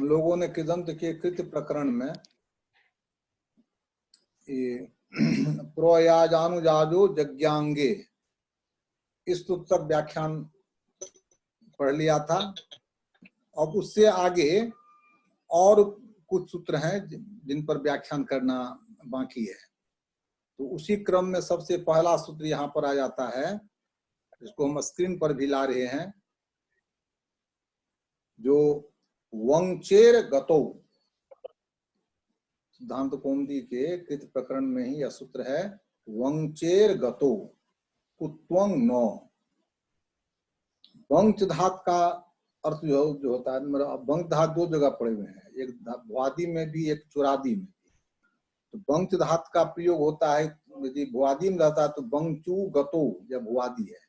हम लोगों ने कृदंत के कृत प्रकरण में प्रोयाजानुजाजो जज्ञांगे इस सूत्र तक व्याख्यान पढ़ लिया था। अब उससे आगे और कुछ सूत्र हैं जिन पर व्याख्यान करना बाकी है। तो उसी क्रम में सबसे पहला सूत्र यहाँ पर आ जाता है, जिसको हम स्क्रीन पर भी ला रहे हैं, जो वंचेर गतो, सिद्धांत कौमुदी के कृत प्रकरण में ही यह सूत्र है। वंचेर गतो कुत्वं नो। वंच धात का अर्थ जो होता है, वंच धात दो जगह पड़े हुए हैं, एक भुआदि में भी एक चुरादी में भी। तो वंच धात का प्रयोग होता है, यदि भुआदि में रहता है तो वंचु गतो या भुआदि है,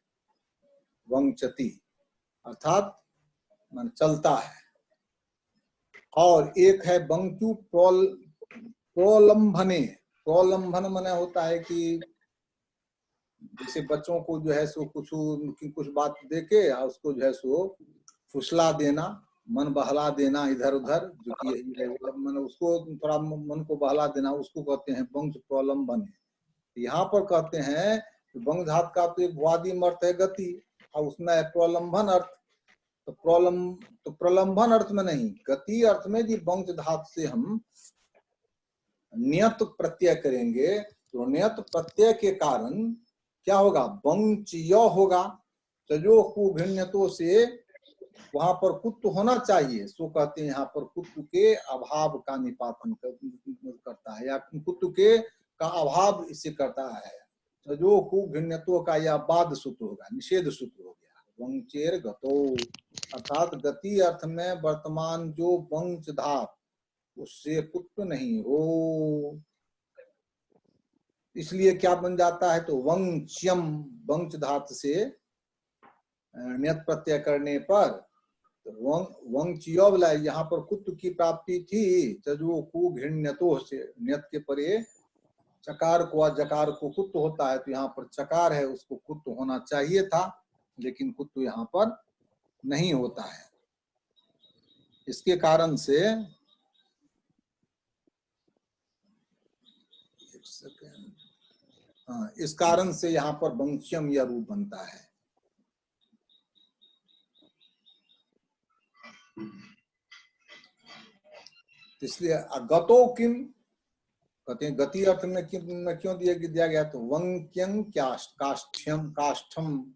वंचति अर्थात मान चलता है। और एक है वंचु प्रोलंभने। प्रोलंभन माने होता है कि जैसे बच्चों को जो है सो कुछ बात देके उसको जो है सो फुसला देना, मन बहला देना इधर उधर, जो कि मन उसको थोड़ा मन को बहला देना, उसको कहते हैं वंच प्रोलंभन। यहाँ पर कहते हैं वंग धात का तो एक भुआदि अर्थ है गति, और उसमें है प्रोलंभन अर्थ। तो प्रलंभन अर्थ में नहीं, गति अर्थ में यदि वंच धात से हम नियत प्रत्यय करेंगे तो नियत प्रत्यय के कारण क्या होगा, वंचय होगा। तजो कु भिन्नतो से वहां पर कुत्व होना चाहिए, सो कहते हैं यहाँ पर कुत्व के अभाव का निपातन करता है, या कुत्व के का अभाव इससे करता है। तजो कु भिन्नतो का यह बाद सूत्र होगा, निषेध सूत्र हो गया। वंचेर गतो अर्थात गति अर्थ में वर्तमान जो वंच धात उससे कुत्व नहीं हो। इसलिए क्या बन जाता है, तो वंच्यम, वंच धात से नियत प्रत्यय करने पर तो वंच्य वाला यहाँ पर कुत्व की प्राप्ति थी। तजो कु घृण्यतो से नियत के परे चकार को जकार को कुत्व होता है, तो यहाँ पर चकार है, उसको कुत्व होना चाहिए था, लेकिन कुत्व यहाँ पर नहीं होता है। इसके कारण से इस कारण से यहाँ पर वंच्यम यह रूप बनता है। इसलिए गतो किम कहते हैं, गति अर्थ में क्यों दिया गया, तो वंक्यं काष्ठ्यम, काष्ठम,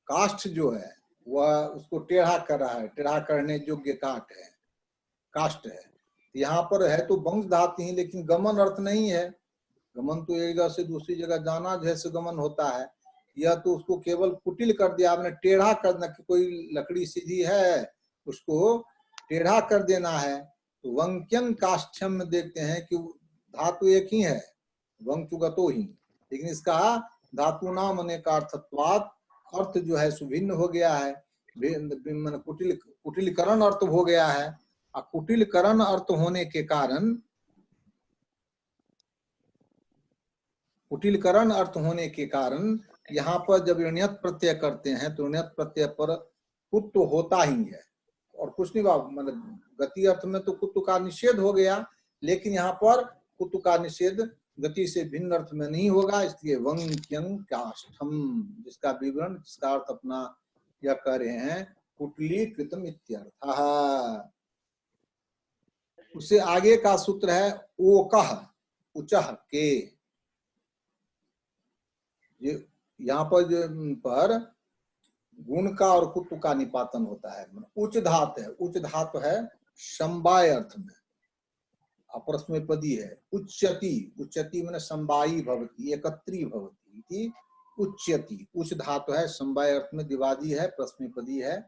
काष्ठ जो है वह उसको टेढ़ा कर रहा है, टेढ़ा करने योग्य काट है, काष्ठ है। यहाँ पर है तो वंश धातु ही, लेकिन गमन अर्थ नहीं है। गमन तो एक जगह से दूसरी जगह जाना जैसे गमन होता है, यह तो उसको केवल कुटिल कर दिया आपने, टेढ़ा करना, कि कोई लकड़ी सीधी है उसको टेढ़ा कर देना है। तो वंक्यं काष्ठ्यम में देखते हैं कि धातु एक ही है, वंचुगतो ही, लेकिन इसका धातु नाम अनेकार्थत्वात् अर्थ जो है सुभिन्न हो गया है, कुटिलकरण अर्थ हो गया है। कुटिलकरण अर्थ होने के कारण, कुटिलकरण अर्थ होने के कारण यहाँ पर जब नियत प्रत्यय करते हैं तो नियत प्रत्यय पर कुत्व होता ही है, और कुछ नहीं बाबू, मतलब गति अर्थ में तो कुत्व का निषेध हो गया, लेकिन यहाँ पर कुत्व का निषेध गति से भिन्न अर्थ में नहीं होगा। इसलिए वंक्यं काष्ठम, जिसका विवरण, जिसका अर्थ अपना यह कह रहे हैं कुटिलीकृतम इत्यर्थः। उससे आगे का सूत्र है ओकः, उचः के। ये यहाँ पर गुण का और कुत्व का निपातन होता है। उच्च धात है, उच्च धातु है समवाय अर्थ में, अपरस्मैपदी है। उच्यति, उच्यति मैंने समवायी भवति, एकत्री भवति, उच्यति, उच्च धातु है, समवाय अर्थ में द्विवादी है, प्रस्मैपदी है।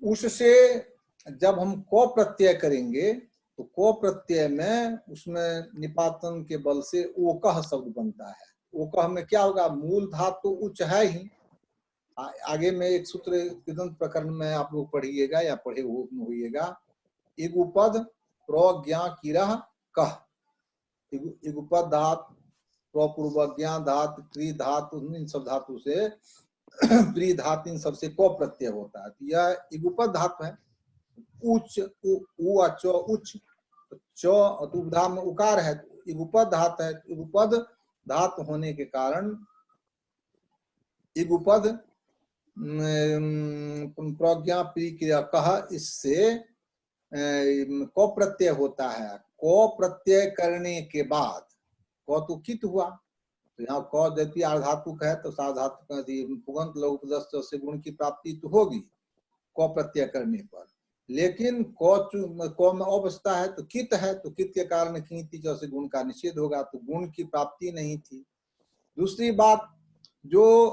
उससे जब हम को प्रत्यय करेंगे तो को प्रत्यय में उसमें निपातन के बल से ओकः शब्द बनता है। ओकः में क्या होगा, मूल धातु उच्च है ही। आगे में एक सूत्र कृदंत प्रकरण में आप लोग पढ़िएगा या पढ़े होइएगा, इगुपद प्रज्ञा किरह कह, इगुपद धात, प्रपूर्वज्ञा धात, क्री धातु, इन सब धातु से प्री धातु, इन सबसे को प्रत्यय होता है। यह इगुपद धातु है, उच्च उ अच उच्च, च उपधा में उकार है, इगुपद धात है, इगुपद धात होने के कारण इगुपद प्रज्ञा प्री क्रिया कह, इससे को प्रत्यय होता है। को प्रत्यय करने के बाद को तो कित हुआ, तो यहाँ क यदि आधातुक है तो साधातुक पुगंत लघु से गुण की प्राप्ति तो होगी को प्रत्यय करने पर, लेकिन को में अवस्था है तो कित है, तो कित के कारण किंति से गुण का निषेध होगा, तो गुण की प्राप्ति नहीं थी। दूसरी बात, जो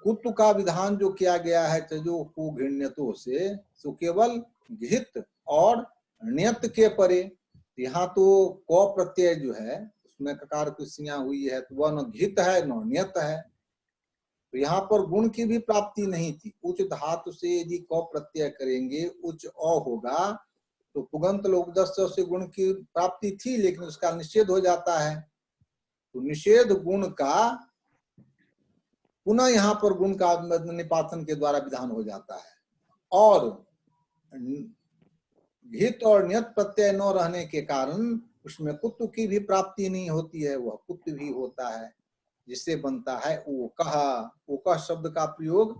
कुत्तु का विधान जो किया गया है जो कुघृण्यतों से, तो केवल घित और ण्यत के परे, यहाँ तो को प्रत्यय जो है उसमें ककार की सियां हुई है, तो वह न घित है न ण्यत है, तो यहाँ पर गुण की भी प्राप्ति नहीं थी। उच्च धातु से यदि को प्रत्यय करेंगे, उच्च अ होगा, तो पुगंत लोकदस्य से गुण की प्राप्ति थी, लेकिन उसका निषेध हो जाता है। तो निषेध गुण का पुनः यहाँ पर गुण का निपातन के द्वारा विधान हो जाता है, और घित और ण्यत प्रत्यय न रहने के कारण उसमें कुत्तु की भी प्राप्ति नहीं होती है, वह कुत्त भी होता है, जिससे बनता है ओकह। ओकह शब्द का प्रयोग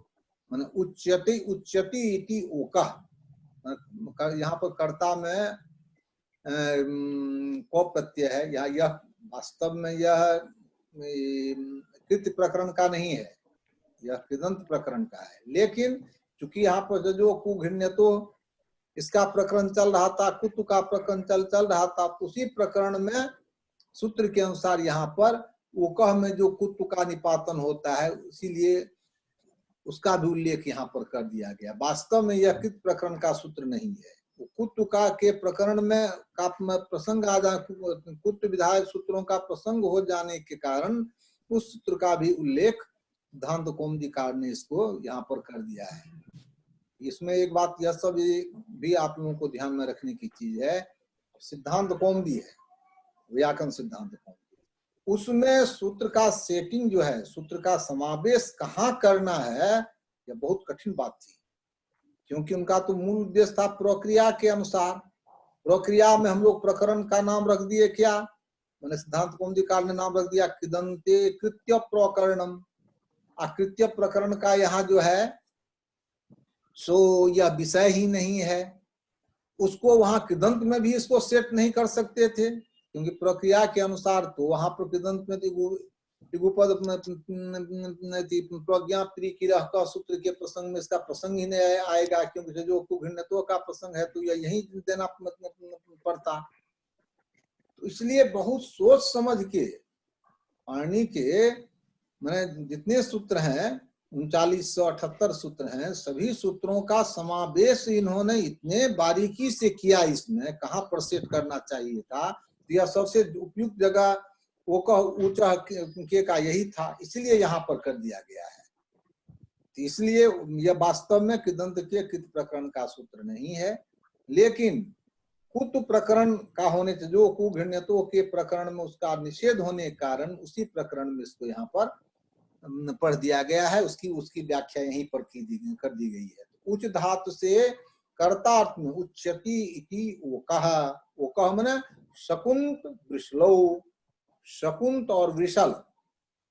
माने उच्यति, उच्यति इति ओकह, यहाँ पर कर्ता में को प्रत्यय है, यह वास्तव में यह कृत प्रकरण का नहीं है, यह कृदंत प्रकरण का है, लेकिन चूंकि यहाँ पर जो कुघृण्यतो इसका प्रकरण चल रहा था, कुत्तु का प्रकरण चल रहा था, उसी प्रकरण में सूत्र के अनुसार यहाँ पर ओकह में जो कुत्तु का निपातन होता है, इसीलिए उसका भी उल्लेख यहाँ पर कर दिया गया। वास्तव में यह कृत प्रकरण का सूत्र नहीं है, कुत्तु का के प्रकरण में का प्रसंग आ जा, कुत्तु विधायक सूत्रों का प्रसंग हो जाने के कारण उस सूत्र का भी उल्लेख सिद्धांत कौमुदीकार ने इसको यहाँ पर कर दिया है। इसमें एक बात यह सब भी आप लोगों को ध्यान में रखने की चीज है, सिद्धांत कौमुदी है, व्याकरण सिद्धांत कौमुदी, उसमें सूत्र का सेटिंग जो है, सूत्र का समावेश कहाँ करना है, यह बहुत कठिन बात थी, क्योंकि उनका तो मूल उद्देश्य था प्रक्रिया के अनुसार। प्रक्रिया में हम लोग प्रकरण का नाम रख दिए क्या, मैंने सिद्धांत कौमुदीकार ने नाम रख दिया कृदंते कृत्य प्रकरणम। अकृत्य प्रकरण का यहाँ जो है सो यह विषय ही नहीं है, उसको वहां कृदंत में भी इसको सेट नहीं कर सकते थे, क्योंकि प्रक्रिया के अनुसार तो वहां पर कृदंत में प्रज्ञा प्री की का सूत्र के प्रसंग में इसका प्रसंग ही नहीं आएगा, क्योंकि जो कुघृण्यत्व का प्रसंग है तो यह यही देना पड़ता। तो इसलिए बहुत सोच समझ के पाणिनि के मैंने जितने सूत्र हैं 3978 सूत्र हैं, सभी सूत्रों का समावेश इन्होंने इतने बारीकी से किया, इसमें कहाँ पर सेट करना चाहिए था, यह सबसे उपयुक्त जगह वो ऊंचा के का यही था, इसलिए यहाँ पर कर दिया गया है। तो इसलिए यह वास्तव में कृदंत के कृत प्रकरण का सूत्र नहीं है, लेकिन कुत्तु प्रकरण का होने से जो कुघृण्यतों के प्रकरण में उसका निषेध होने के कारण उसी प्रकरण में इसको यहाँ पर पढ़ दिया गया है, उसकी व्याख्या यहीं पर कर दी गई है। उच्च धातु से कर्तार्थ में उच्यति इति ओकह, ओकह माने शकुंत वृषलौ, शकुंत और वृषल,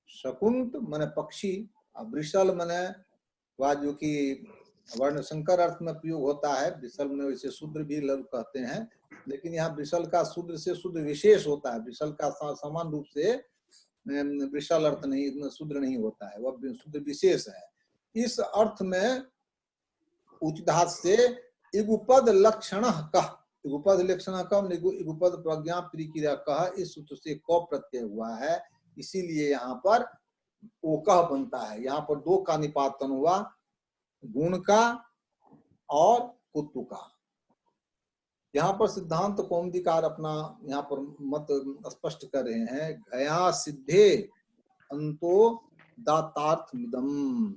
शकुंत माने पक्षी, वृषल माने वह जो कि वर्ण संकर अर्थ में प्रयोग होता है, वृषल में वैसे शूद्र भी लोग कहते हैं, लेकिन यहाँ वृषल का शूद्र से शूद्र विशेष होता है, वृषल का समान रूप से वृषल अर्थ नहीं, शूद्र नहीं होता है, वह शूद्र विशेष है। इस अर्थ में उच्च धातु से इगुपद लक्षण कह, इगुपद लक्षण कम इगुपद प्रज्ञा प्री क्रिया कह, इस सूत्र से क प्रत्यय हुआ है, इसीलिए यहाँ पर ओकह बनता है। यहाँ पर दो का निपातन हुआ, गुण का और कुत्तु का। यहाँ पर सिद्धांत कौमुदीकार अपना यहाँ पर मत स्पष्ट कर रहे हैं, गया सिद्धे अंतो दातार्थ मिदम,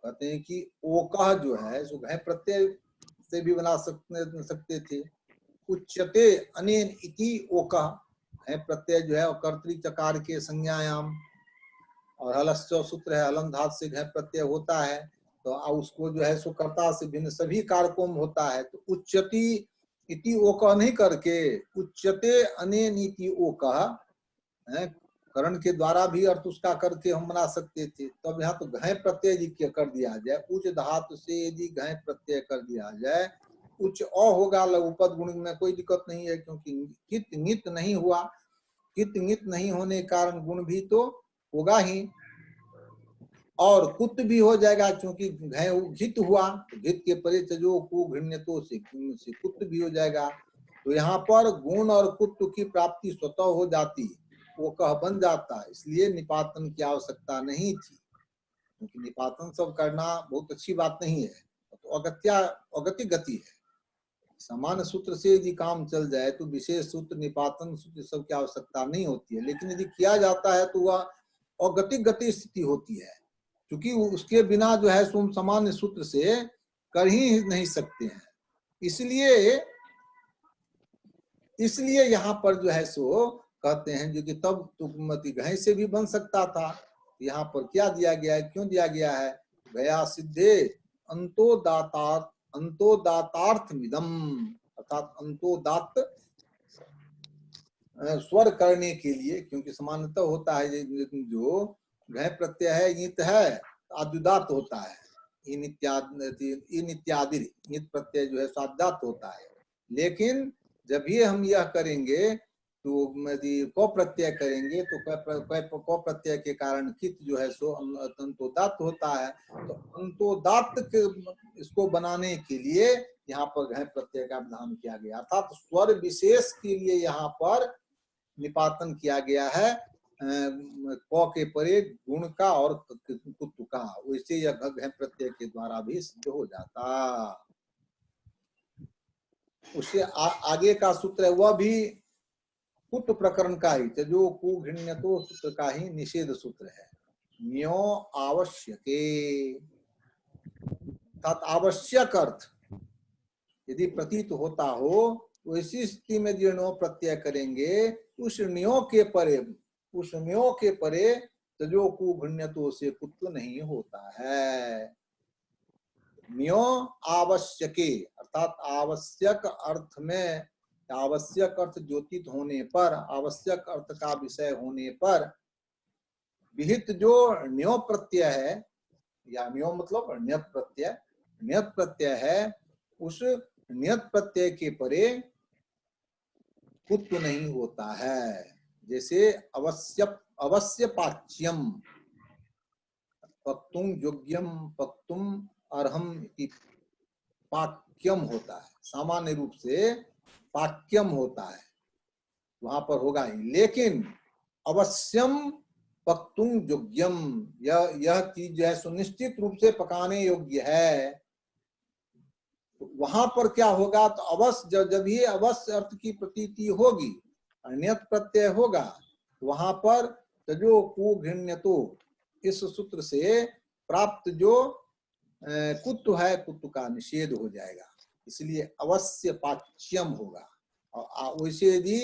कहते हैं कि ओकह जो है सो घय प्रत्यय से भी बना सकते थे, उच्यते अनेन इति ओकह, घय प्रत्यय जो है और कर्तृ चकार के संज्ञायाम, और हलश्च सूत्र है, हलन धातु से घय प्रत्यय होता है, तो उसको जो है सो कर्ता से भिन्न सभी कारकों में होता है। तो उच्यति इति ओ कह नहीं करके उच्यते अनेनीति ओ कह है, करण के द्वारा भी अर्थ उसका करके हम बना सकते थे। तब यहाँ तो घय प्रत्यय यदि कर दिया जाए, उच्च धातु से यदि घय प्रत्यय कर दिया जाए, उच्च अ होगा लघुपद गुण में कोई दिक्कत नहीं है, क्योंकि कित नित नहीं हुआ, कित नित नहीं होने के कारण गुण भी तो होगा ही, और कुत भी हो जाएगा, क्योंकि घय घित हुआ, घित के परे तजो को घृण्यतो से कुत भी हो जाएगा। तो यहाँ पर गुण और कुत की प्राप्ति स्वतः हो जाती, वो कह बन जाता, इसलिए निपातन की आवश्यकता नहीं थी, क्योंकि निपातन सब करना बहुत अच्छी बात नहीं है, तो अगति गति है। सामान्य सूत्र से यदि काम चल जाए तो विशेष सूत्र निपातन सूत्र सब की आवश्यकता नहीं होती है, लेकिन यदि किया जाता है तो वह अगति गति स्थिति होती है, क्योंकि उसके बिना जो है तुम सामान्य सूत्र से कर ही नहीं सकते हैं। इसलिए यहाँ पर जो है सो कहते हैं जो कि तब तुमति घय से भी बन सकता था, यहाँ पर क्या दिया गया है, क्यों दिया गया है, गया सिद्धे अंतोदातार्थमिदम, अर्थात अंतोदात स्वर करने के लिए, क्योंकि सामान्यतः होता है जो घय प्रत्यय है ईत है, आद्युदात होता है, इन इत्यादि ईत प्रत्यय जो है स्वाद्यात होता है, लेकिन जब भी हम यह करेंगे तो यदि क प्रत्यय करेंगे तो क प्रत्यय के कारण कित जो है सो अंतोदात होता है। तो अंतोदात के इसको बनाने के लिए यहाँ पर घय प्रत्यय का विधान किया गया, अर्थात स्वर विशेष के लिए यहाँ पर निपातन किया गया है क के परे गुण का और कुत का, वैसे यह घय प्रत्यय के द्वारा भी सिद्ध हो जाता। उससे आगे का सूत्र है वह भी कुट प्रकरण का ही, जो कु घृण्यतो सूत्र का ही निषेध सूत्र है। न्यो आवश्यके, अर्थात आवश्यक अर्थ यदि प्रतीत होता हो तो इसी स्थिति में जो न्यो प्रत्यय करेंगे, उस न्यो के परे तजो कु घृण्यतो से कुत्व नहीं होता है। न्यो आवश्यके, अर्थात आवश्यक अर्थ में, आवश्यक अर्थ ज्योतित होने पर, आवश्यक अर्थ का विषय होने पर विहित जो न्यो प्रत्यय है, या न्यो मतलब नियत प्रत्यय है, उस नियत प्रत्यय के परे कुत्व नहीं होता है। जैसे अवश्य पाच्यम, पक्तुम योग्यम पक्तुम अर्हम इति पाक्यम होता है, सामान्य रूप से पाक्यम होता है, वहां पर होगा ही, लेकिन अवश्यम पक्तुम योग्यम, यह चीज जो है सुनिश्चित रूप से पकाने योग्य है, तो वहां पर क्या होगा, तो अवश्य जब ये अवश्य अर्थ की प्रतीति होगी, अन्यत प्रत्यय होगा, वहां पर तजो कु घृण्यतो इस सूत्र से प्राप्त जो कुत्व है, कुत्व का निषेध हो जाएगा, इसलिए अवश्य पाच्यम होगा। और वैसे यदि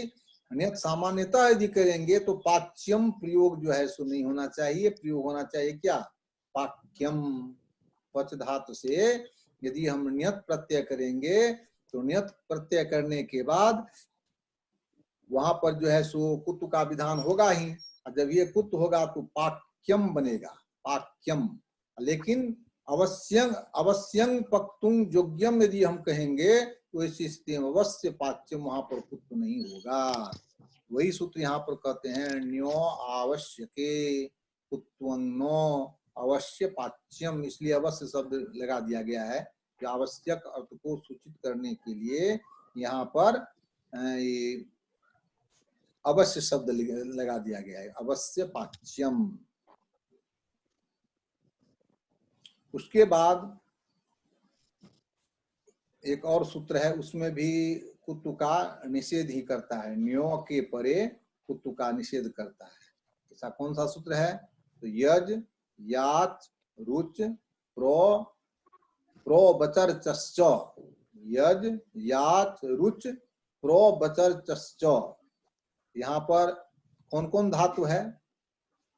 अन्यत सामान्यतः यदि करेंगे तो पाच्यम प्रयोग जो है सो नहीं होना चाहिए, प्रयोग होना चाहिए क्या, पाक्यम। पच धातु से यदि हम नियत प्रत्यय करेंगे तो नियत प्रत्यय करने के बाद वहां पर जो है सो कुत्व का विधान होगा ही, और जब ये कुत्व होगा तो पाक्यम बनेगा, पाक्यम। लेकिन अवश्यं पक्तुम योग्यम यदि हम कहेंगे तो इस स्थिति में अवश्य पाच्यम, वहां पर कुत्व नहीं होगा। वही सूत्र यहाँ पर कहते हैं न्यो आवश्यके कुत्वन्नो अवश्य पाच्यम, इसलिए अवश्य शब्द लगा दिया गया है कि आवश्यक अर्थ को सूचित करने के लिए यहाँ पर अवश्य शब्द लगा दिया गया है, अवश्य पाच्यम। उसके बाद एक और सूत्र है, उसमें भी कुत्व का निषेध ही करता है, न्यो के परे कुत्व का निषेध करता है। ऐसा कौन सा सूत्र है, तो यज याच रुच प्रो बचर चश्च, यज याच रुच प्रो बचर चश्च, यहाँ पर कौन कौन धातु है,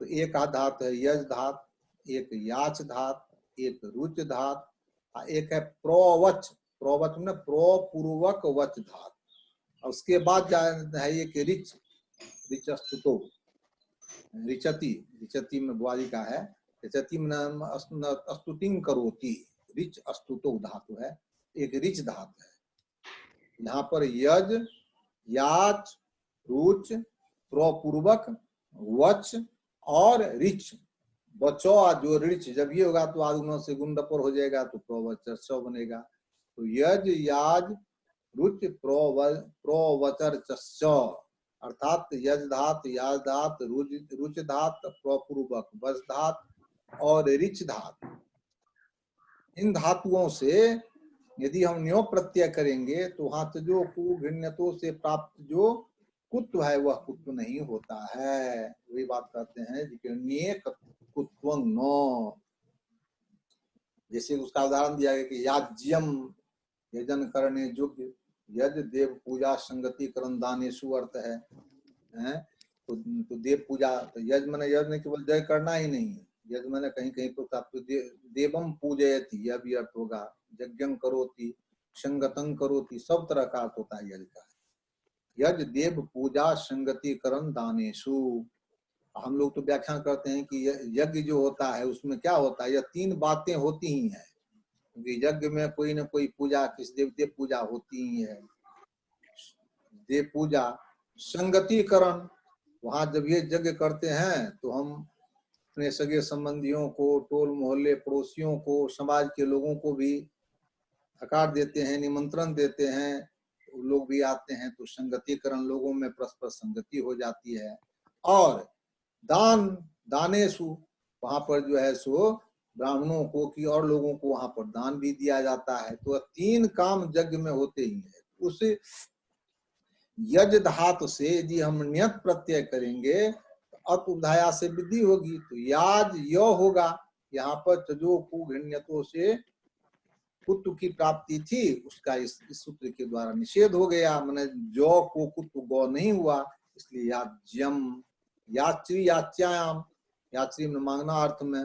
तो एक धातु है यज धातु, एक याच धातु, एक रुच धात, एक है प्रोवच, प्रोवच में प्रो पूर्वक वच धात, और उसके बाद है एक रिच, रिच स्तुतो, रिचति, रिचति में बुआरी का है, रिचति में स्तुतिंग करोति, रिच स्तुतो धातु है, एक रिच धातु है। यहाँ पर यज, याच, रुच, प्रोपूर्वक, वच और रिच, बचो जो रिच, जब ये होगा तो आदुनों से गुंडपर हो जाएगा तो प्रोवचर्चो बनेगा। तो यज, याज, रुच, प्रोवचर्चो, अर्थात यज धात, याज धात, रुच धात, प्रोपूर्वक, वच धात और रिच धात, इन धातुओं से यदि हम न्यो प्रत्यय करेंगे तो वहां से जो कुघ्नियतों से प्राप्त जो कुत्व है वह कुत्व नहीं होता है। वही बात कहते हैं कुत्वं नो, जैसे उसका उदाहरण दिया गया कि याज्यम, यजन करने योग्य, यज देव पूजा संगति करण दानेशु अर्थ है, तो देव पूजा, तो यज मैंने यज ने केवल जय करना ही नहीं, यज मैंने कहीं कहीं तो देवम पूजयति, यह भी अर्थ होगा, यज्ञं करोति, संगतं करोति, सब तरह का अर्थ होता है यज का। यज देव पूजा संगति करण दानेशु, हम लोग तो व्याख्यान करते हैं कि यज्ञ जो होता है उसमें क्या होता है, यह तीन बातें होती ही हैं, क्योंकि यज्ञ में कोई न कोई पूजा, किस देवते पूजा होती ही है। देव पूजा, संगतिकरण, वहां जब ये यज्ञ करते हैं तो हम अपने सगे संबंधियों को, टोल मोहल्ले पड़ोसियों को, समाज के लोगों को भी हकार देते हैं, निमंत्रण देते हैं, तो लोग भी आते हैं, तो संगतिकरण, लोगों में परस्पर संगति हो जाती है। और दान, दानेशु, वहां पर जो है सो ब्राह्मणों को की और लोगों को वहां पर दान भी दिया जाता है। तो तीन काम यज्ञ में होते ही है। उस यज धातु से यदि हम नियत प्रत्यय करेंगे तो अतुधाया से वृद्धि होगी, तो याज यो होगा। यहाँ पर तजो कुघ्नियतों से कुत्व की प्राप्ति थी, उसका इस सूत्र के द्वारा निषेध हो गया, माने जो को कुत्व गौ नहीं हुआ, इसलिए याज्यम, यात्री, याच्यायाम, यात्री में मांगना अर्थ में,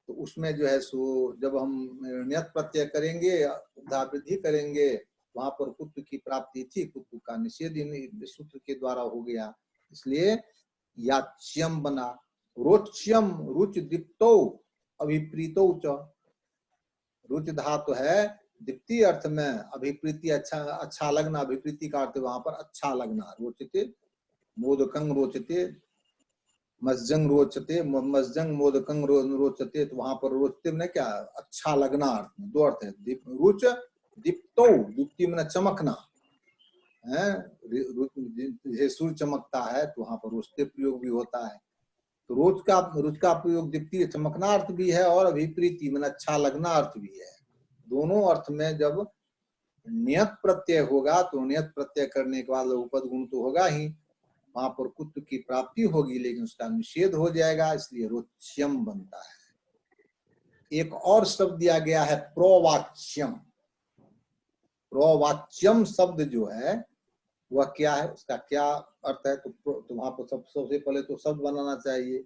तो उसमें जो है सो जब हम नियत प्रत्यय करेंगे, वृद्धि करेंगे, वहां पर कुत्व की प्राप्ति थी, कुत्व का निषेध सूत्र के द्वारा हो गया, इसलिए याच्यम बना। रोच्यम, रुच दीप्तो अभिप्रीतो च, रुच धातु है दीप्ति अर्थ में, अभिप्रीति अच्छा, अच्छा लगना, अभिप्रीति का अर्थ वहां पर अच्छा लगना, रोचते मोदकं रोचते, मस्जंग रोचते, मस्जंग मोदकं रोचते, तो वहां पर रोचते में क्या, अच्छा लगना अर्थ में, दो अर्थ है। रुच दीप्तो, दीप्ति में चमकना है, सूर्य चमकता है तो वहां पर रोचते प्रयोग भी होता है। तो रुच का प्रयोग दीप्ति चमकना अर्थ भी है और अभिप्रीति में अच्छा लगना अर्थ भी है। दोनों अर्थ में जब नियत प्रत्यय होगा तो नियत प्रत्यय करने के बाद उपद गुण तो होगा ही, वहां पर कुत्व की प्राप्ति होगी, लेकिन उसका निषेध हो जाएगा, इसलिए रोच्यम बनता है। एक और शब्द दिया गया है प्रोवाच्यम। प्रोवाच्यम शब्द जो है वह क्या है, उसका क्या अर्थ है, तो वहां पर सबसे पहले तो शब्द बनाना चाहिए,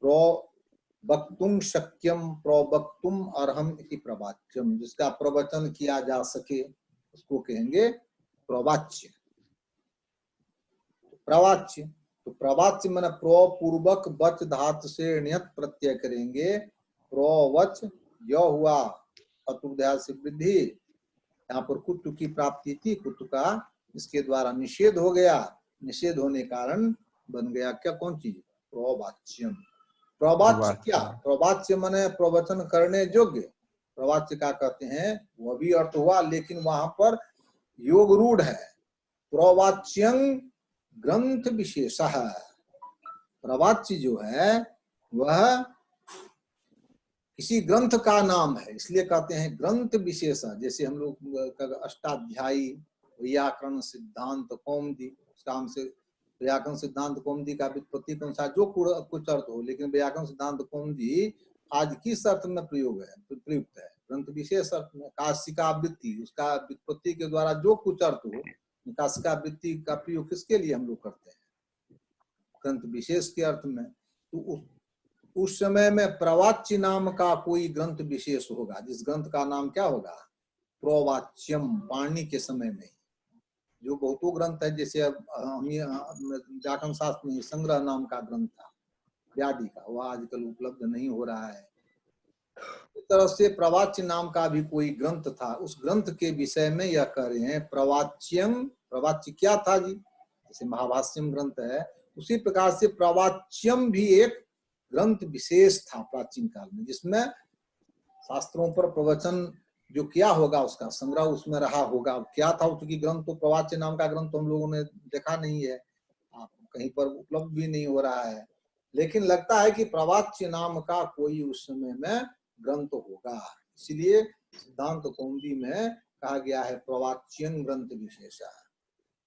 प्रोवक्तुम शक्यम, प्रोवक्तुम अर्हम इति प्रवाच्यम, जिसका प्रवचन किया जा सके उसको कहेंगे प्रवाच्य। प्रवाच्य, तो प्रवाच्य मैंने प्रोपूर्वक वच धातु से नियत प्रत्यय करेंगे, प्रोवच यह हुआ अतुध्याय से वृद्धि, यहाँ पर कुत्व की प्राप्ति थी, कुत्व का इसके द्वारा निषेध हो गया, निषेध होने कारण बन गया क्या, कौन चीज, प्रवाच्यम। प्रवाच्य क्या, प्रवाच्य माने प्रवचन करने योग्य, प्रवाच्य का कहते हैं वह भी अर्थ हुआ, लेकिन वहां पर योग रूढ़ है। प्रवाच्यं ग्रंथ विशेष, प्रवाच्य जो है वह किसी ग्रंथ का नाम है, इसलिए कहते हैं ग्रंथ विशेष। जैसे हम लोग अष्टाध्यायी व्याकरण सिद्धांत कौमुदी, उस काम से व्याकरण सिद्धांत कौमुदी का व्युत्पत्ति के अनुसार जो कुछ अर्थ हो, लेकिन व्याकरण सिद्धांत कौमुदी आज किस अर्थ में प्रयोग है, प्रयुक्त है, ग्रंथ विशेष अर्थ में। काशिकावृत्ति, उसका व्युत्पत्ति के द्वारा जो कुछ अर्थ हो, काशिकावृत्ति का प्रयोग किसके लिए हम लोग करते हैं, ग्रंथ विशेष के अर्थ में। तो उस समय में प्रवाच्य नाम का कोई ग्रंथ विशेष होगा, जिस ग्रंथ का नाम क्या होगा, प्रवाच्यम। पाणिनि के समय में जो बहुतों ग्रंथ है, जैसे अब हम व्याकरण शास्त्र में संग्रह नाम का ग्रंथ था व्याधि का, वह आजकल उपलब्ध नहीं हो रहा है। इस तरह से प्रवाच्य नाम का भी कोई ग्रंथ था, उस ग्रंथ के विषय में यह कह रहे हैं प्रवाच्यम। प्रवाच्य क्या था जी, जैसे महाभाष्यम ग्रंथ है, उसी प्रकार से प्रवाच्यम भी एक ग्रंथ विशेष था प्राचीन काल में, जिसमें शास्त्रों पर प्रवचन जो किया होगा उसका संग्रह उसमें रहा होगा। क्या था, क्योंकि ग्रंथ तो प्रवाच्य नाम का ग्रंथ तो हम लोगों ने देखा नहीं है, कहीं पर उपलब्ध भी नहीं हो रहा है, लेकिन लगता है कि प्रवाच्य नाम का कोई उस समय में ग्रंथ होगा। इसलिए सिद्धांत कौमुदी में कहा गया है प्रवाच्यं ग्रंथ विशेषा।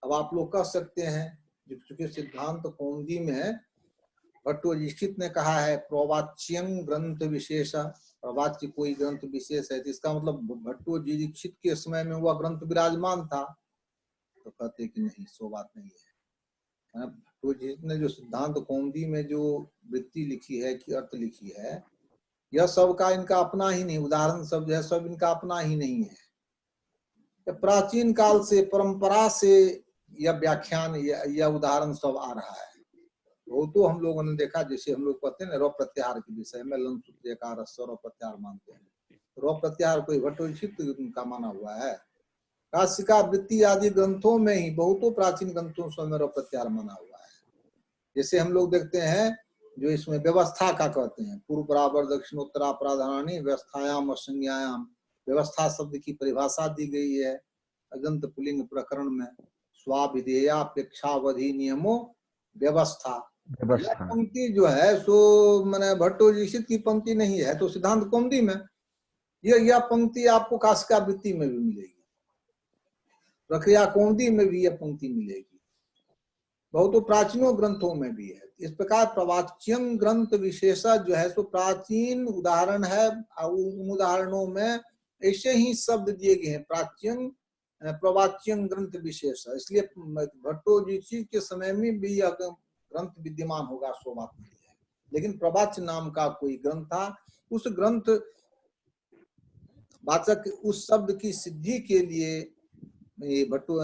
अब आप लोग कह सकते हैं, क्योंकि सिद्धांत कौमुदी में भट्टोजीक्षित ने कहा है प्रवाच्यं ग्रंथ विशेषा, प्रवाच्य कोई ग्रंथ विशेष है, तो इसका मतलब भट्टोजीक्षित के समय में वह ग्रंथ विराजमान था। तो कहते कि नहीं, सो बात नहीं है। भट्टोजीक्षित ने जो सिद्धांत कौमुदी में जो वृत्ति लिखी है, कि अर्थ लिखी है, यह सब का इनका अपना ही नहीं, उदाहरण सब जो है सब इनका अपना ही नहीं है। प्राचीन काल से परंपरा से यह व्याख्यान या उदाहरण सब आ रहा है। वो तो हम लोगों ने देखा, जैसे हम लोग कहते हैं ना रौ प्रत्याहार के विषय में, लं सूत्र एकार रौ प्रत्याहार मानते हैं। रौ प्रत्याहार कोई भट्टोजीक्षित का माना हुआ है? काशिका वृत्ति आदि ग्रंथों में ही, बहुतों प्राचीन ग्रंथों में रौ प्रत्याहार माना हुआ है। जैसे हम लोग देखते हैं जो इसमें व्यवस्था का कहते हैं, पूर्व बराबर दक्षिणोत्तरा प्राधानी व्यवस्थायाम और संज्ञायाम, व्यवस्था शब्द की परिभाषा दी गई है अजंत पुलिंग प्रकरण में, स्वाभिधेयापेक्षावधि नियमो व्यवस्था। यह पंक्ति जो है सो मैंने भट्टोजीक्षित की पंक्ति नहीं है, तो सिद्धांत कौमुदी में यह पंक्ति आपको काशिका वृत्ति में भी मिलेगी, प्रक्रिया कौमुदी में भी यह पंक्ति मिलेगी, बहुत प्राचीनों ग्रंथों में भी है। इस प्रकार प्रवाच्यं ग्रंथ विशेषा जो है सो प्राचीन उदाहरण है, उन उदाहरणों में ऐसे ही शब्द दिए गए हैं प्राचीन प्रवाच्यं ग्रंथ विशेषा। इसलिए भट्टोजीक्षित के समय में भी यह ग्रंथ विद्यमान होगा, सो बात नहीं है। लेकिन प्रवाच्य नाम का कोई ग्रंथ था, उस ग्रंथ वाचक उस शब्द की सिद्धि के लिए भट्टो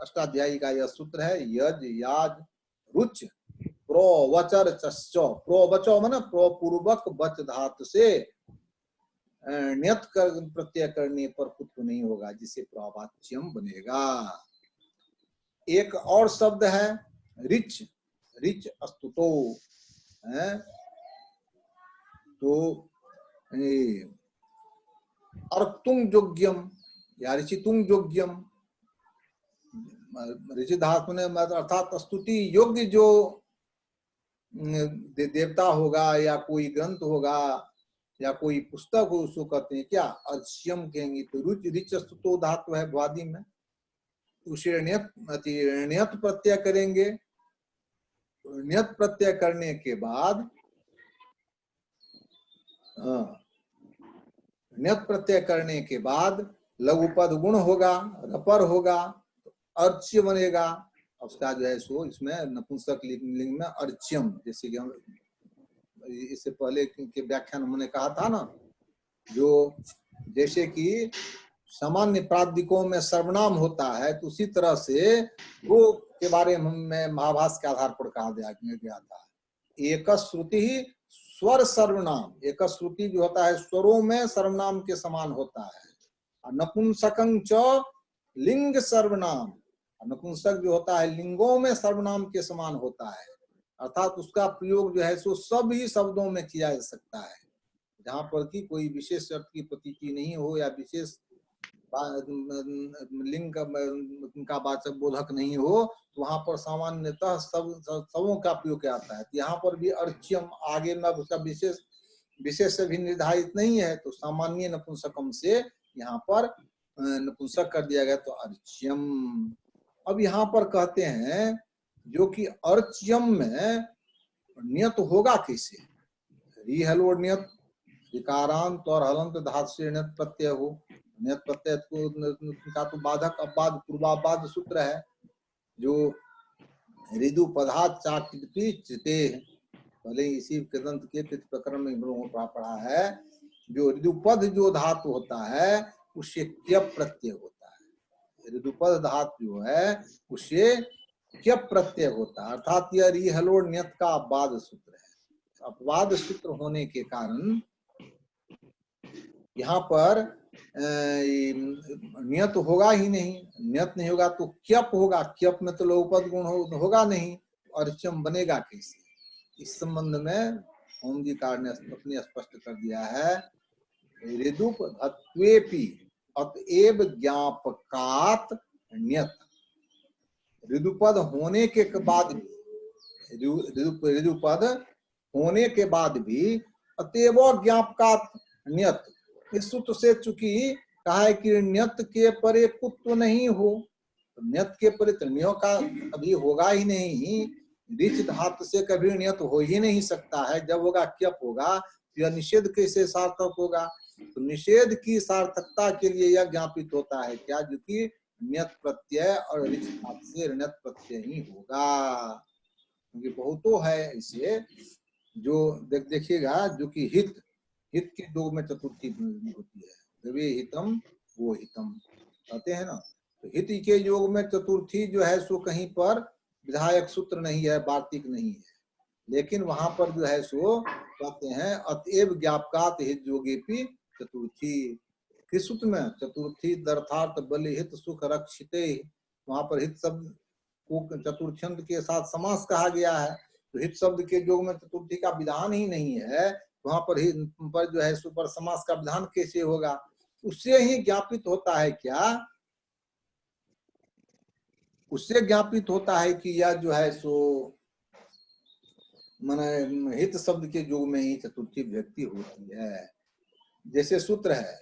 अष्टाध्यायी का यह सूत्र है, यज याज रुच प्रोवचर चश्चो। प्रोवचो माने प्रोपूर्वक वच धातु से ण्यत कर प्रत्यय करने पर कुत्व नहीं होगा, जिसे प्रवाच्यम बनेगा। एक और शब्द है रिच, रिच अस्तुतो है, तो अर्तुंग योग्यम या ऋचितुंग योग्यम, ऋचि धातु ने अर्थात स्तुति योग्य जो देवता होगा या कोई ग्रंथ होगा या कोई पुस्तक हो, उसको कहते हैं क्या, अर्च्यम कहेंगे। तो रुच रिच स्तुतो धातु है भ्वादि में, उसे ण्यत प्रत्यय करेंगे। ण्यत प्रत्यय करने के बाद ण्यत प्रत्यय करने के बाद लघुपद गुण होगा, रपर होगा, अर्च्य बनेगा। उसका जो है सो इसमें नपुंसक लिंग में अर्च्यम, जैसे कि हम इससे पहले के व्याख्यान हमने कहा था ना, जो जैसे कि सामान्य प्रादिकों में सर्वनाम होता है, तो उसी तरह से वो के बारे में महाभाष्य के आधार पर कहा गया था। एक श्रुति ही स्वर सर्वनाम, एक श्रुति जो होता है स्वरों में सर्वनाम के समान होता है। नपुंसकं च लिंग सर्वनाम, नपुंसक जो होता है लिंगों में सर्वनाम के समान होता है, अर्थात उसका प्रयोग जो है सो सभी शब्दों में किया जा सकता है, जहाँ पर कि कोई विशेष अर्थ की प्रतीति नहीं हो या विशेष लिंग का वाचक बोधक नहीं हो, तो वहां पर सामान्यतः सबों का प्रयोग किया जाता है। यहाँ पर भी अर्च्यम आगे में उसका विशेष से भी निर्धारित नहीं है, तो सामान्य नपुंसकम से यहाँ पर नपुंसक कर दिया गया, तो अर्च्यम। अब यहाँ पर कहते हैं जो कि अर्च्यम में नियत होगा कैसे, री हलो नियत, विकारांत और हलंत धातु से नियत प्रत्यय हो। नियत प्रत्यय का तो बाधक अबाध पूर्वाबाद सूत्र है, जो ऋदु पदार्थ चाकृति चिते, पहले इसी कृदंत के कृत प्रकरण में हम लोगों को पढ़ा है, जो ऋदुपद जो धातु होता है उससे क्यप प्रत्यय होता है। ऋदुपद धातु जो है उससे क्यप प्रत्यय होता है, अर्थात यह री हलोड़ नियत का अपवाद सूत्र है। अपवाद सूत्र होने के कारण यहाँ पर नियत होगा ही नहीं, नियत नहीं होगा तो क्यप होगा, क्यप में तो लोपद गुण होगा नहीं, और चम बनेगा कैसे। इस संबंध में ओम जी कार ने अपने स्पष्ट कर दिया है, ऋदुप धत्वेपि अतएव ज्ञापकात नियत। ऋदुपद होने के बाद भी, ऋदुपद होने के बाद भी अतएव ज्ञापकात नियत, इस सूत्र से चूंकि कहा है कि नियत के परे कुत्व नहीं हो, तो नियत के परे त्रिनियों का कभी होगा ही नहीं, रिच धातु से कभी नियत हो ही नहीं सकता है। जब होगा क्यप होगा, यह निषेध कैसे सार्थक होगा। तो निषेध की सार्थकता के लिए यह ज्ञापित होता है क्या, जो कि नियत प्रत्यय और रिच धातु से नियत प्रत्यय ही होगा। क्योंकि बहुतों है इसे जो देखिएगा, जो कि हित के दो में चतुर्थी होती है, द्रव्य हितम वो हितम कहते हैं ना। तो हित के योग में चतुर्थी जो है सो कहीं पर विधायक सूत्र नहीं है, वार्तिक नहीं है, लेकिन वहां पर जो है सो कहते हैं अतएव ज्ञापकात हित योगेपि चतुर्थी। किस सूत्र में? चतुर्थी दर्थार्थ बलि हित सुख रक्षिते, वहां पर हित शब्द को चतुर्थ्यंत के साथ समास कहा गया है। तो हित शब्द के योग में चतुर्थी का विधान ही नहीं है, वहां पर जो है सुपर समास का विधान कैसे होगा। उससे ही ज्ञापित होता है क्या, उससे ज्ञापित होता है कि यह जो है सो माने हित शब्द के योग में ही चतुर्थी व्यक्ति होती है। जैसे सूत्र है,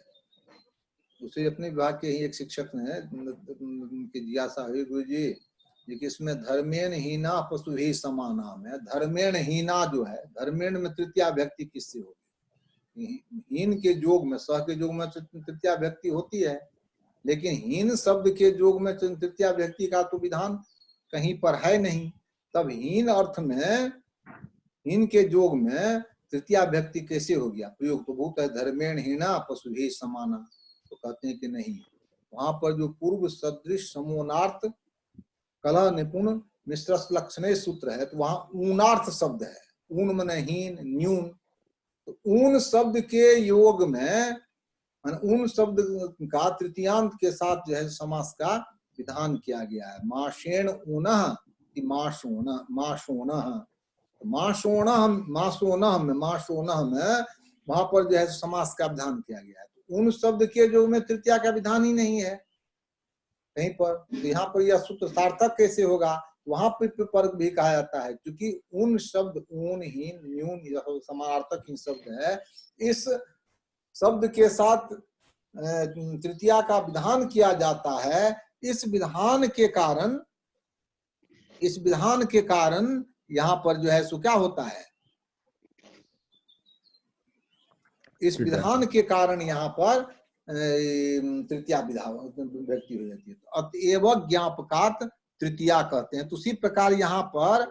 उसे अपने विभाग के ही एक शिक्षक ने जिज्ञासा हुई, गुरु जी कि इसमें धर्मेण हीना पशु ही समानाम है। धर्मेण हीना जो है, धर्मेण में तृतीया व्यक्ति किससे होगी? हीन के योग में, सह के योग में तृतीया व्यक्ति होती है, लेकिन हीन शब्द के योग में तृतीया व्यक्ति का तो विधान कहीं पर है नहीं। तब हीन अर्थ में, हीन के योग में तृतीया व्यक्ति कैसे हो गया? प्रयोग तो बहुत है, धर्मेण हीना पशु ही समाना। तो कहते हैं कि नहीं, वहां पर जो पूर्व सदृश समोनार्थ कला निपुण मिश्र लक्षण सूत्र है, तो वहां ऊनार्थ शब्द है, ऊन मन हीन न्यून। तो ऊन शब्द के योग में, ऊन शब्द का तृतीयांत के साथ जो है समास का विधान किया गया है। माशेण ऊनः माशोनः, माशोनः में वहां पर जो है समास का विधान किया गया है। तो ऊन शब्द के योग में तृतीया का विधान ही नहीं है कहीं पर। तो यहाँ पर यह सूत्र सार्थक कैसे होगा? वहां पर भी कहा जाता है, क्योंकि ऊन शब्द, ऊन हीन न्यून समानार्थक ही शब्द है, इस शब्द के साथ तृतीया का विधान किया जाता है। इस विधान के कारण यहाँ पर जो है सो क्या होता है, इस विधान के कारण यहाँ पर तृतीया व्यक्ति हो जाती है। तो अतएव ज्ञापकात तृतीया कहते हैं। तो उसी प्रकार यहाँ पर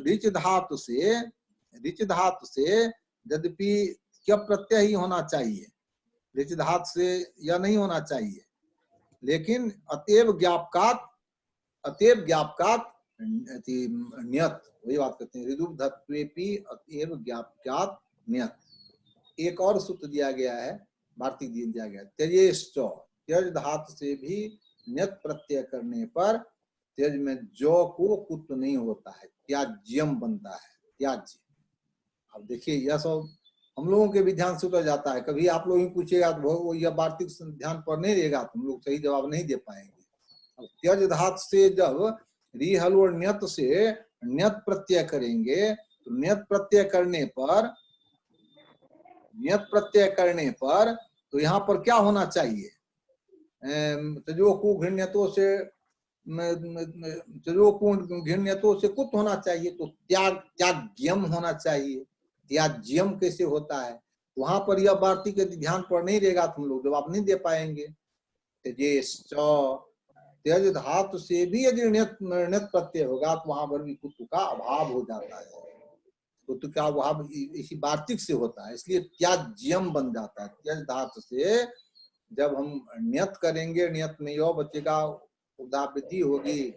रिच धातु से यद्यपि क्या प्रत्यय ही होना चाहिए, रिच धातु से यह नहीं होना चाहिए, लेकिन अतएव ज्ञापकात नियत, वही बात करते हैं, ऋदुप धत्वेपि अतएव ज्ञापकात नियत। एक और सूत्र दिया गया है, वार्तिक दिया गया, त्यजेश्च, त्यज धातु से भी नियत प्रत्यय करने पर त्यज में जो को कुत्व नहीं होता है, त्याज्यम बनता है, त्याज्य। अब देखिए यह सब हम लोगों के भी ध्यान से उतर जाता है। कभी आप लोग ही पूछेगा तो यह वार्तिक ध्यान पर नहीं रहेगा तो हम लोग सही जवाब नहीं दे पाएंगे। अब त्यज धातु से जब री हल और नियत से नियत प्रत्यय करेंगे, तो नियत प्रत्यय करने पर तो यहाँ पर क्या होना चाहिए? तजोकु घृण्यतो से कुत होना चाहिए, तो त्याज्यम होना चाहिए। त्याज्यम कैसे होता है? वहां पर यह वार्तिक यदि ध्यान पर नहीं रहेगा तो हम लोग जवाब नहीं दे पाएंगे। त्यज धातु से भी यदि नियत प्रत्यय होगा तो वहां पर भी कुत्व का अभाव हो जाता है। तो क्या वहां इसी वार्तिक से होता है, इसलिए त्याज्यम बन जाता है। त्यज धातु से जब हम नियत करेंगे, नियत में यो बचेगा, उदावृत्ति होगी,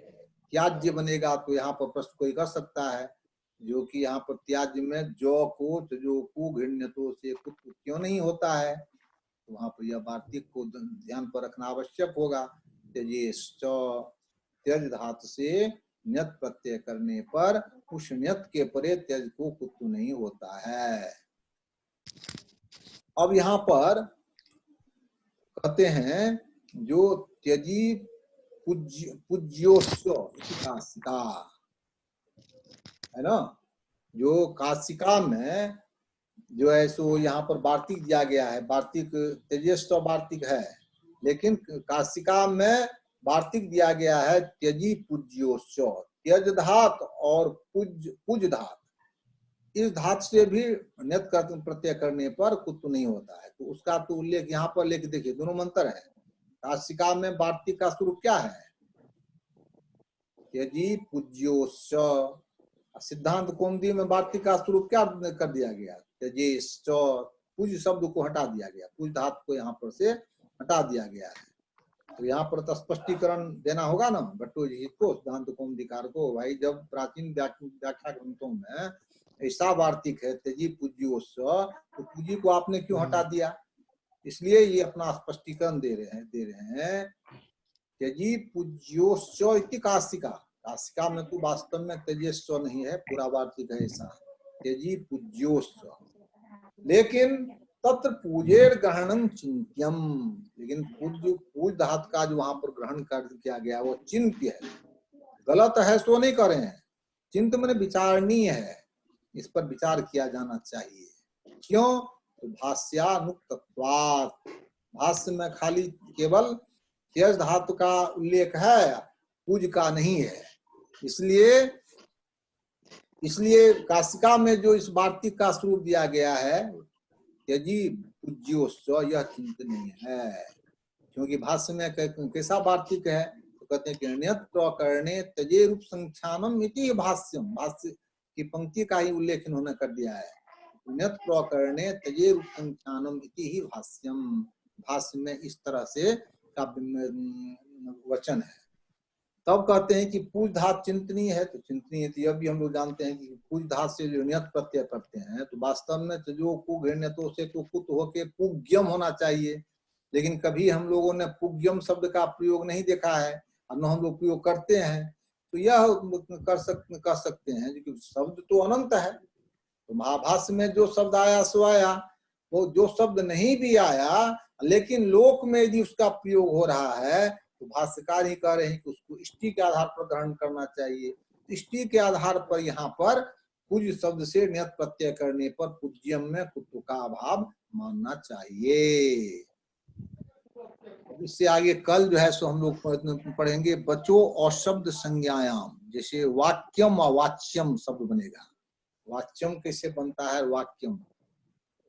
त्याज्य बनेगा, तो यहाँ पर प्रश्न कोई कर सकता है जो कि यहाँ पर त्याज्य में जो को जो को घृण्यतो से कुछ क्यों नहीं होता है, तो वहां पर यह वार्तिक को ध्यान पर रखना आवश्यक होगा। त्यज धातु से नियत प्रत्यय करने पर उस नियत के परे त्यज को कुत्तु नहीं होता है। अब यहाँ पर कहते हैं जो त्यजी पूज्योश्च काशिका है ना, जो काशिका में जो है सो यहाँ पर वार्तिक दिया गया है, वार्तिक त्यजेष्ट वार्तिक है, लेकिन काशिका में वार्तिक दिया गया है त्यजी पूज्योश्च। त्यज धात और पूज धात, इस धात से भी नियत प्रत्यय करने पर कुत्तु नहीं होता है, तो उसका तो उल्लेख यहाँ पर लेके देखिए, दोनों मंत्र है। काशिका में वार्तिक का स्वरूप क्या है, त्यजी पूज्योश्च। सिद्धांत कौमुदी में वार्तिक का स्वरूप क्या कर दिया गया, त्यजेश्च, पूज शब्द को हटा दिया गया, पूज धातु को यहाँ पर से हटा दिया गया है। तो यहाँ पर तो स्पष्टीकरण देना होगा ना भट्टोजी को, सिद्धांत कौमुदीकार को, भाई जब प्राचीन व्याख्या ग्रंथों में ऐसा वार्तिक है त्यजी पूज्योश्च, तो पूजी को आपने क्यों हटा दिया, इसलिए ये अपना स्पष्टीकरण दे रहे हैं। त्यजी पूज्योश्च इति काशिका, काशिका में तो वास्तव में त्यजेश्च नहीं है, पूरा वार्तिक है ऐसा, त्यजी पूज्योश्च। लेकिन तत्र पूजेर ग्रहणम चिंत्यम, लेकिन पूज धातु का जो वहां पर ग्रहण कर किया गया वो चिंत्य है, गलत है सो नहीं करे हैं, चिंत मैंने विचारणीय है, इस पर विचार किया जाना चाहिए। क्यों, तो भाष्यानुक्तत्वात्, भाष्य में खाली केवल त्यज धातु का उल्लेख है, पूज का नहीं है, इसलिए काशिका में जो इस वार्तिक का स्वरूप दिया गया है त्यजी पूज्योश्च, यह चिंतनीय है। क्योंकि भाष्य में कैसा वार्तिक है, तो कहते हैं कि नियत प्रकरणे त्यजे रूप संख्यानम इति भाष्यम, भाष्य की पंक्ति का ही उल्लेख इन्होंने कर दिया है, नियत प्रकरणे त्यजे रूप संख्यानम इति ही भाष्यम, भाष्य में इस तरह से का वचन है। तब कहते हैं कि पूज धात चिंतनीय है, तो चिंतनीय, तो यह भी हम लोग जानते हैं कि पूज धात से जो नियत प्रत्यय करते हैं, तो वास्तव में जो को घृण्यतो से तो कुत होके पुग्यम होना चाहिए, लेकिन कभी हम लोगों ने पुग्यम शब्द का प्रयोग नहीं देखा है, और न हम लोग प्रयोग करते हैं, तो यह कर सकते हैं कि शब्द तो अनंत है, तो महाभाष्य में जो शब्द आया सो आया, वो जो शब्द नहीं भी आया लेकिन लोक में यदि उसका प्रयोग हो रहा है, तो भाष्यकार ही कह रहे हैं कि उसको इष्टि के आधार पर ग्रहण करना चाहिए। इष्टि के आधार पर यहाँ पर पूज शब्द से नियत प्रत्यय करने पर पूज्यम में कुत्तु का अभाव मानना चाहिए। इससे आगे कल जो है सो हम लोग पढ़ेंगे बचो और शब्द संज्ञायाम, जैसे वाक्यम और वाच्यम शब्द बनेगा, वाच्यम कैसे बनता है, वाक्यम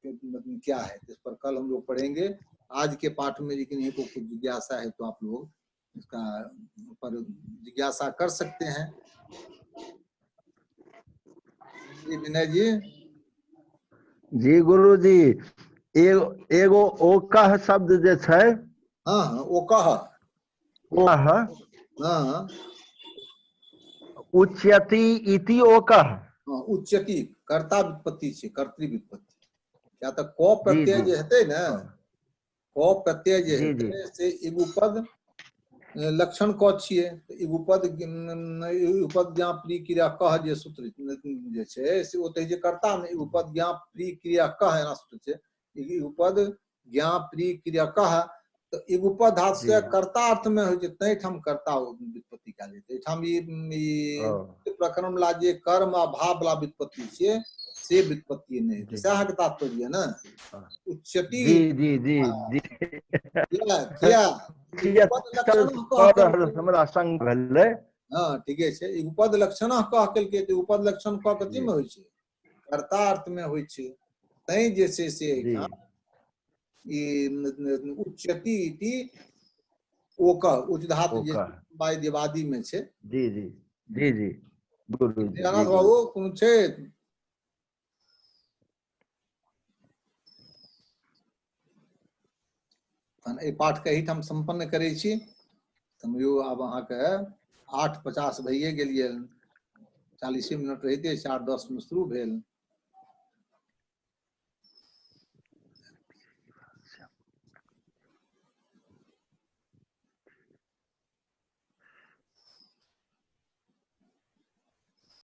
क्या है, इस पर कल हम लोग पढ़ेंगे। आज के पाठ में लेकिन इनको कुछ जिज्ञासा है तो आप लोग इसका पर जिज्ञासा कर सकते हैं। विनय जी। जी गुरु जी, एगो ओकह शब्द जे छै, हाँ ओकह, हाँ उच्यति इति ओकह, उच्यति कर्ता व्युत्पत्ति छे, कर्तृ व्युत्पत्ति, क्या तो क प्रत्यय जे हेते ना, क प्रत्यय जे हेते से इगुपद लक्षण क छिए, इगुपद ज्ञा प्री क्रिया कह जे सूत्र जे छै से ओते जे कर्ता में इगुपद ज्ञा प्री क्रिया कह एना सूत्र छै, इगुपद ज्ञा प्री क्रिया कह, तो इगुपद धातु से कर्ता अर्थ में होय छै, तै ठाम कर्ता व्युत्पत्ति कयल जेतै। एठाम ई प्रकरण ला जे कर्म आ भाव वाला व्युत्पत्ति छै से व्युत्पत्ति नहीं है, सह के तात्पर्य है ना, उच्यति जी जी जी क्या हमरा संग भेलै, हाँ ठीके छै, उपद लक्षण कह केलकै, तो उपद लक्षण क कथी में होय छै, कर्ता अर्थ में होय छै, तै जे छै से एठाम ई उच्यति इति ओकह उच्च धातु जे वादी में छै। जी जी जी जी गुरु जी, बाबू कोनो छै तहन एहि पाठ के एहिठाम संपन्न करै छी। समयो आब अहाँके 8:50 भइए गेल ये, 40 मिनट रहिते 4:10 में शुरू भेल।